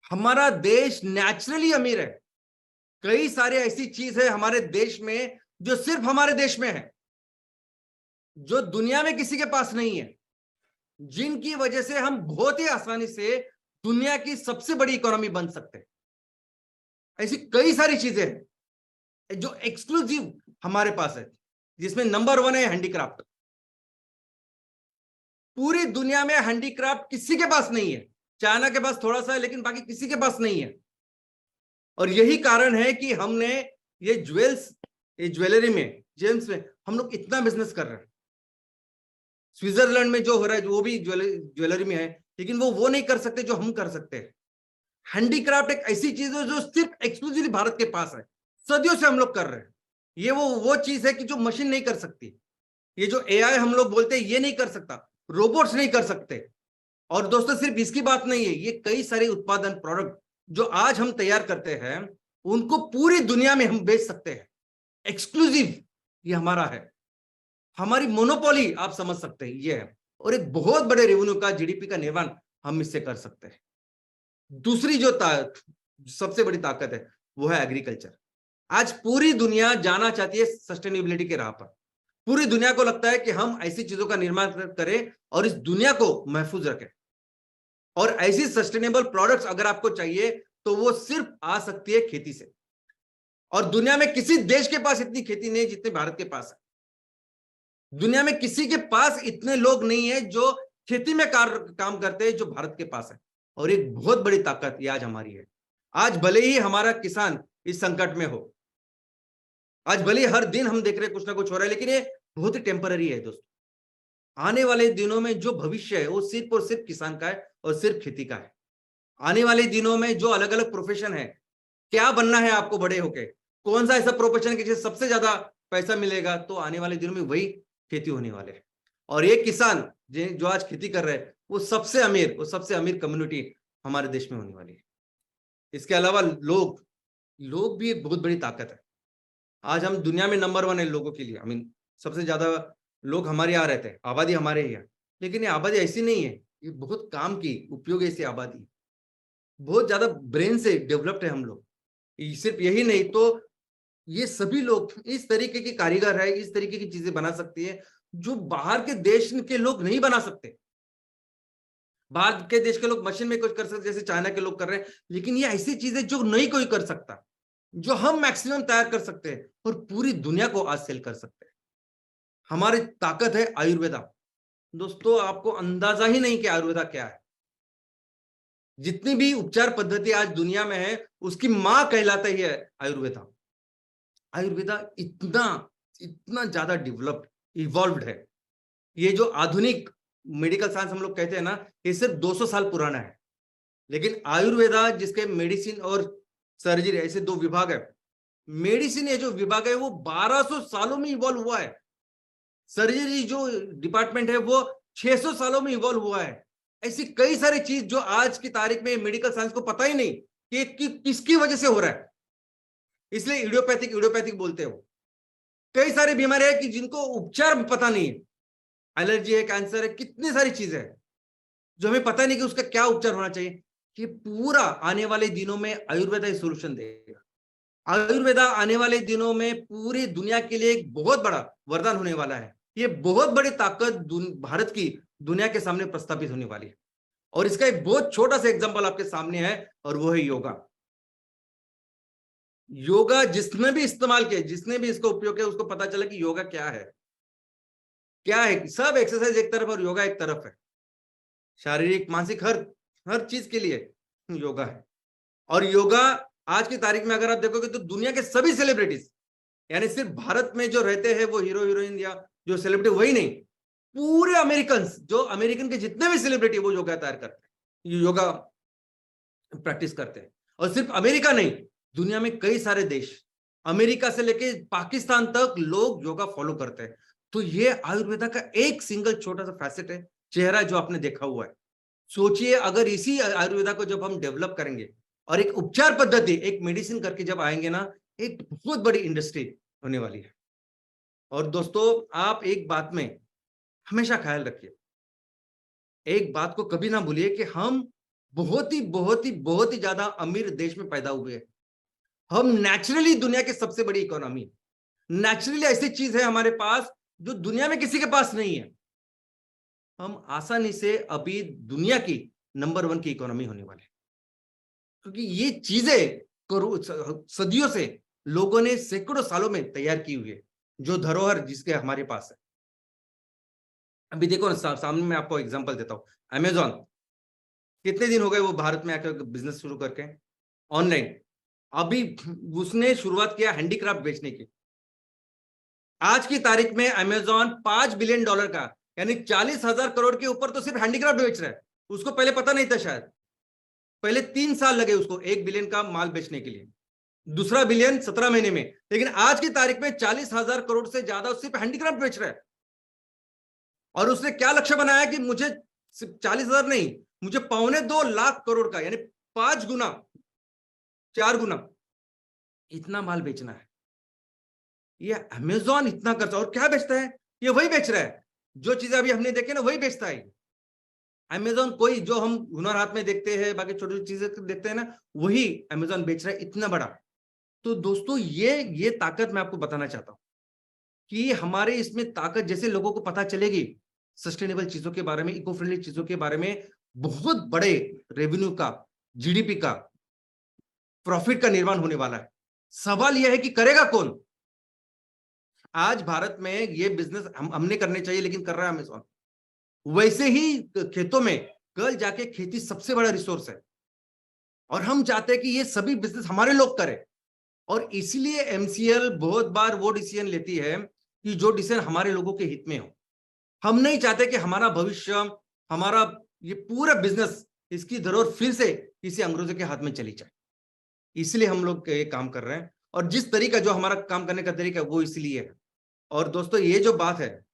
हमारा देश नेचुरली अमीर है। कई सारी ऐसी चीज है हमारे देश में जो सिर्फ हमारे देश में है, जो दुनिया में किसी के पास नहीं है, जिनकी वजह से हम बहुत ही आसानी से दुनिया की सबसे बड़ी इकोनॉमी बन सकते हैं। ऐसी कई सारी चीजें हैं जो एक्सक्लूसिव हमारे पास है, जिसमें नंबर 1 है हैंडीक्राफ्ट। पूरी दुनिया में हैंडीक्राफ्ट किसी के पास नहीं है। चाइना के पास थोड़ा सा है, लेकिन बाकी किसी के पास नहीं है। और यही कारण है कि हमने ये ज्वेलरी में, जेम्स में हम लोग इतना बिजनेस कर रहे हैं। स्विट्जरलैंड में जो हो रहा है वो भी ज्वेलरी में है, लेकिन वो नहीं कर सकते जो हम कर सकते हैं। हैंडीक्राफ्ट एक ऐसी चीज है जो सिर्फ एक्सक्लूसिवली भारत के पास है। सदियों से हम लोग कर रहे हैं। ये वो चीज है कि जो मशीन नहीं कर सकती। ये जो एआई हम लोग बोलते हैं ये नहीं कर सकता, रोबोट्स नहीं कर सकते। और दोस्तों सिर्फ इसकी बात नहीं है, ये कई सारे उत्पादन प्रोडक्ट जो आज हम तैयार करते हैं उनको पूरी दुनिया में हम बेच सकते हैं। एक्सक्लूसिव ये हमारा है, हमारी मोनोपोली आप समझ सकते हैं ये है। और एक बहुत बड़े रेवेन्यू का, जीडीपी का निर्माण हम इससे कर सकते हैं। दूसरी जो सबसे बड़ी ताकत है वो है एग्रीकल्चर। आज पूरी दुनिया जाना चाहती है सस्टेनेबिलिटी के राह पर। पूरी दुनिया को लगता है कि हम ऐसी चीजों का निर्माण करें और इस दुनिया को महफूज रखें। और ऐसी सस्टेनेबल प्रोडक्ट्स अगर आपको चाहिए तो वो सिर्फ आ सकती है खेती से। और दुनिया में किसी देश के पास इतनी खेती नहीं जितने भारत के पास है। दुनिया में किसी के पास इतने लोग नहीं है जो खेती में काम करते हैं जो भारत के पास है। और एक बहुत बड़ी ताकत ये आज हमारी है। आज भले ही हमारा किसान इस संकट में हो, आज भले ही हर दिन हम देख रहे हैं कुछ ना कुछ हो रहा है, लेकिन ये बहुत ही टेम्पररी है दोस्तों। आने वाले दिनों में जो भविष्य है वो सिर्फ और सिर्फ किसान का है और सिर्फ खेती का है। आने वाले दिनों में जो अलग अलग प्रोफेशन है, क्या बनना है आपको बड़े होके, कौन सा ऐसा प्रोफेशन है कि जिससे सबसे ज्यादा पैसा मिलेगा, तो आने वाले दिनों में वही खेती होने वाले है। और ये किसान जो आज खेती कर रहे हैं वो सबसे अमीर कम्युनिटी हमारे देश में होने वाली है। इसके अलावा लोग भी एक बहुत बड़ी ताकत है। आज हम दुनिया में नंबर 1 है लोगों के लिए। सबसे ज्यादा लोग हमारे यहाँ रहते हैं, आबादी हमारे यहाँ। लेकिन ये आबादी ऐसी नहीं है, ये बहुत काम की उपयोग ऐसी आबादी, बहुत ज्यादा ब्रेन से डेवलप्ड है हम लोग। सिर्फ यही नहीं तो ये सभी लोग इस तरीके के कारीगर है, इस तरीके की चीजें बना सकती है जो बाहर के देश के लोग नहीं बना सकते। बाहर के देश के लोग मशीन में कुछ कर सकते जैसे चाइना के लोग कर रहे हैं, लेकिन ये ऐसी चीजें जो नहीं कोई कर सकता, जो हम मैक्सिमम तैयार कर सकते हैं और पूरी दुनिया को आज सेल कर सकते हैं। हमारी ताकत है आयुर्वेदा। दोस्तों आपको अंदाजा ही नहीं कि आयुर्वेदा क्या है। जितनी भी उपचार पद्धति आज दुनिया में है उसकी मां कहलाता ही है आयुर्वेदा। आयुर्वेदा इतना इतना ज्यादा डेवलप्ड इवॉल्व्ड है। ये जो आधुनिक मेडिकल साइंस हम लोग कहते हैं ना, ये सिर्फ 200 साल पुराना है। लेकिन आयुर्वेदा जिसके मेडिसिन और सर्जरी ऐसे 2 विभाग है, मेडिसिन ये जो विभाग है वो 1200 सालों में इवॉल्व हुआ है। सर्जरी जो डिपार्टमेंट है वो 600 सालों में इवॉल्व हुआ है। ऐसी कई सारी चीज जो आज की तारीख में मेडिकल साइंस को पता ही नहीं कि किसकी वजह से हो रहा है। इसलिए इडियोपैथिक बोलते हो। कई सारी बीमारियां है कि जिनको उपचार पता नहीं है। एलर्जी है, कैंसर है, कितनी सारी चीजें हैं जो हमें पता नहीं कि उसका क्या उपचार होना चाहिए। ये पूरा आने वाले दिनों में आयुर्वेदा सोल्यूशन देगा। आयुर्वेदा आने वाले दिनों में पूरी दुनिया के लिए एक बहुत बड़ा वरदान होने वाला है। ये बहुत बड़ी ताकत भारत की दुनिया के सामने प्रस्थापित होने वाली है। और इसका एक बहुत छोटा सा एग्जांपल आपके सामने है और वो है योगा। योगा जिसने भी इस्तेमाल किया, जिसने भी इसका उपयोग किया, उसको पता चला कि योगा क्या है। क्या है, सब एक्सरसाइज एक तरफ और योगा एक तरफ है। शारीरिक मानसिक हर चीज के लिए योगा है। और योगा आज की तारीख में अगर आप देखोगे तो दुनिया के सभी सेलिब्रिटीज, यानी सिर्फ भारत में जो रहते हैं वो हीरो हीरोइन या जो सेलिब्रिटी, वही नहीं, पूरे अमेरिकन, जो अमेरिकन के जितने भी सेलिब्रिटी वो योगा तैयार करते हैं, योगा प्रैक्टिस करते हैं। और सिर्फ अमेरिका नहीं, दुनिया में कई सारे देश, अमेरिका से लेके पाकिस्तान तक लोग योगा फॉलो करते हैं। तो ये आयुर्वेदा का एक सिंगल छोटा सा फैसेट है, चेहरा जो आपने देखा हुआ है। सोचिए अगर इसी आयुर्वेदा को जब हम डेवलप करेंगे और एक उपचार पद्धति, एक मेडिसिन करके जब आएंगे ना, एक बहुत बड़ी इंडस्ट्री होने वाली है। और दोस्तों आप एक बात में हमेशा ख्याल रखिए, एक बात को कभी ना भूलिए कि हम बहुत ही ज्यादा अमीर देश में पैदा हुए हैं। हम नेचुरली दुनिया की सबसे बड़ी इकोनॉमी, नेचुरली ऐसी चीज है हमारे पास जो दुनिया में किसी के पास नहीं है। हम आसानी से अभी दुनिया की नंबर 1 की इकोनॉमी होने वाले हैं, क्योंकि ये चीजें सदियों से लोगों ने सैकड़ों सालों में तैयार की हुई है, जो धरोहर जिसके हमारे पास है। अभी देखो ना, सामने मैं आपको एग्जांपल देता हूं। अमेजॉन, कितने दिन हो गए वो भारत में आकर बिजनेस शुरू करके ऑनलाइन। अभी उसने शुरुआत किया हैंडीक्राफ्ट बेचने की। आज की तारीख में अमेजॉन $5 बिलियन का, यानी 40,000 करोड़ के ऊपर तो सिर्फ हैंडीक्राफ्ट बेच रहा है। उसको पहले पता नहीं था, शायद पहले 3 साल लगे उसको 1 बिलियन का माल बेचने के लिए, दूसरा बिलियन 17 महीने में। लेकिन आज की तारीख में 40,000 करोड़ से ज्यादा सिर्फ हैंडीक्राफ्ट बेच रहा है। और उसने क्या लक्ष्य बनाया कि मुझे सिर्फ 40,000 नहीं, मुझे 1.25 लाख करोड़ का, यानी 5 गुना 4 गुना इतना माल बेचना है। ये अमेजॉन इतना करता है। और क्या बेचता है? ये वही बेच रहा है जो चीजें अभी हमने देखे ना, वही बेचता है अमेजॉन। कोई जो हम हुनर हाथ में देखते हैं, बाकी छोटी छोटी चीजें देखते हैं ना, वही अमेजॉन बेच रहा है इतना बड़ा। तो दोस्तों, ये ताकत मैं आपको बताना चाहता हूं कि हमारे इसमें ताकत, जैसे लोगों को पता चलेगी सस्टेनेबल चीजों के बारे में, इको फ्रेंडली चीजों के बारे में, बहुत बड़े रेवेन्यू का, जीडीपी का, प्रॉफिट का निर्माण होने वाला है। सवाल यह है कि करेगा कौन? आज भारत में ये बिजनेस हमने करने चाहिए, लेकिन कर रहा है अमेजॉन। वैसे ही खेतों में कल जाके खेती सबसे बड़ा रिसोर्स है, और हम चाहते हैं कि ये सभी बिजनेस हमारे लोग करें। और इसलिए एमसीएल बहुत बार वो डिसीजन लेती है कि जो डिसीजन हमारे लोगों के हित में हो। हम नहीं चाहते कि हमारा भविष्य, हमारा ये पूरा बिजनेस, इसकी धरोहर फिर से किसी अंग्रेजों के हाथ में चली जाए। इसलिए हम लोग ये काम कर रहे हैं, और जिस तरीका, जो हमारा काम करने का तरीका है, वो इसलिए है। और दोस्तों, ये जो बात है,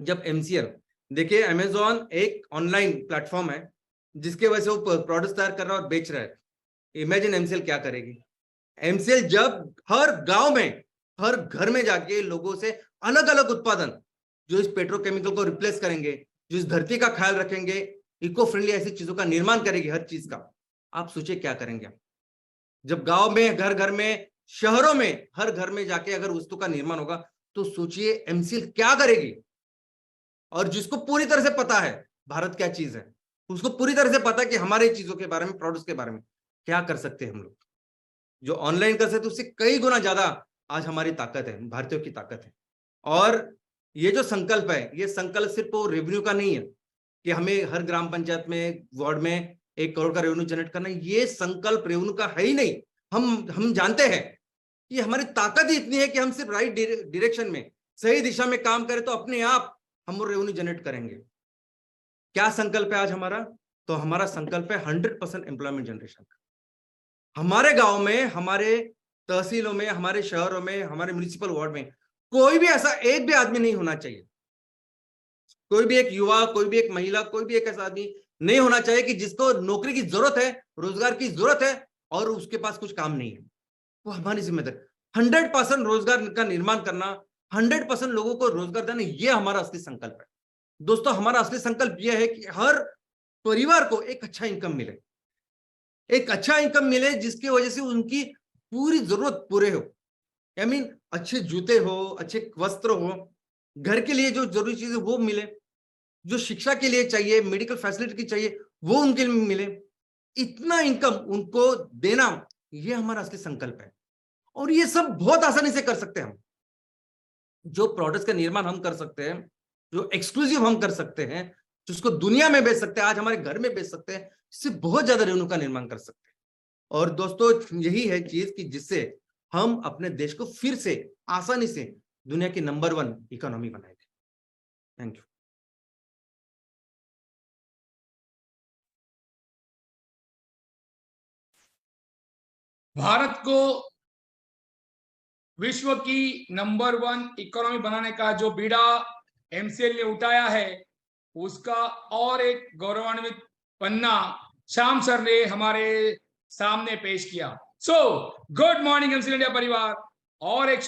जब एमसीएल, देखिए अमेजॉन एक ऑनलाइन प्लेटफॉर्म है जिसके वजह से वो प्रोडक्ट्स तैयार कर रहा है और बेच रहा है। इमेजिन एमसीएल क्या करेगी। एमसीएल जब हर गांव में, हर घर में जाके लोगों से अलग अलग उत्पादन, जो इस पेट्रोकेमिकल को रिप्लेस करेंगे, जो इस धरती का ख्याल रखेंगे, इको फ्रेंडली ऐसी चीजों का निर्माण करेगी, हर चीज का। आप सोचिए क्या करेंगे जब गांव में, घर घर में, शहरों में, हर घर में जाके अगर वस्तु का निर्माण होगा, तो सोचिए एमसीएल क्या करेगी। और जिसको पूरी तरह से पता है भारत क्या चीज है, उसको पूरी तरह से पता है कि हमारे चीजों के बारे में, प्रोडक्ट्स के बारे में क्या कर सकते हैं हम लोग, जो ऑनलाइन कर सकते, उससे कई गुना ज्यादा आज हमारी ताकत है, भारतीयों की ताकत है। और ये जो संकल्प है, ये संकल्प सिर्फ वो रेवेन्यू का नहीं है कि हमें हर ग्राम पंचायत में, वार्ड में 1 करोड़ का रेवेन्यू जनरेट करना है। ये संकल्प रेवेन्यू का है ही नहीं। हम जानते हैं कि हमारी ताकत ही इतनी है कि हम सिर्फ राइट डायरेक्शन में, सही दिशा में काम करें तो अपने आप हम वो रेवेन्यू जनरेट करेंगे। क्या संकल्प है आज हमारा? तो हमारा संकल्प है 100% एम्प्लॉयमेंट जनरेशन का। हमारे गांव में, हमारे तहसीलों में, हमारे शहरों में, हमारे म्युनिसिपल वार्ड में कोई भी ऐसा एक भी आदमी नहीं होना चाहिए, कोई भी एक युवा, कोई भी एक महिला, कोई भी एक ऐसा आदमी नहीं होना चाहिए कि जिसको नौकरी की जरूरत है, रोजगार की जरूरत है, और उसके पास कुछ काम नहीं है। वो हमारी जिम्मेदारी, 100% रोजगार का निर्माण करना, 100% लोगों को रोजगार देना, ये हमारा असली संकल्प है। दोस्तों, हमारा असली संकल्प यह है कि हर परिवार को एक अच्छा इनकम मिले, एक अच्छा इनकम मिले जिसकी वजह से उनकी पूरी जरूरत पूरे हो। आई मीन, अच्छे जूते हो, अच्छे वस्त्र हो, घर के लिए जो जरूरी चीजें वो मिले, जो शिक्षा के लिए चाहिए, मेडिकल फैसिलिटी की चाहिए, वो उनके लिए मिले। इतना इनकम उनको देना, ये हमारा असली संकल्प है। और ये सब बहुत आसानी से कर सकते हैं हम। जो प्रोडक्ट्स का निर्माण हम कर सकते हैं, जो एक्सक्लूसिव हम कर सकते हैं, जिसको दुनिया में बेच सकते हैं, आज हमारे घर में बेच सकते हैं, इससे बहुत ज्यादा रेवेन्यू का निर्माण कर सकते हैं। और दोस्तों, यही है चीज कि जिससे हम अपने देश को फिर से आसानी से दुनिया की नंबर 1 इकोनॉमी बनाएंगे। Thank you. भारत को विश्व की नंबर 1 इकोनॉमी बनाने का जो बीड़ा एमसीएल ने उठाया है, उसका और एक गौरवान्वित पन्ना श्याम सर ने हमारे सामने पेश किया। So good morning MCL India परिवार, और एक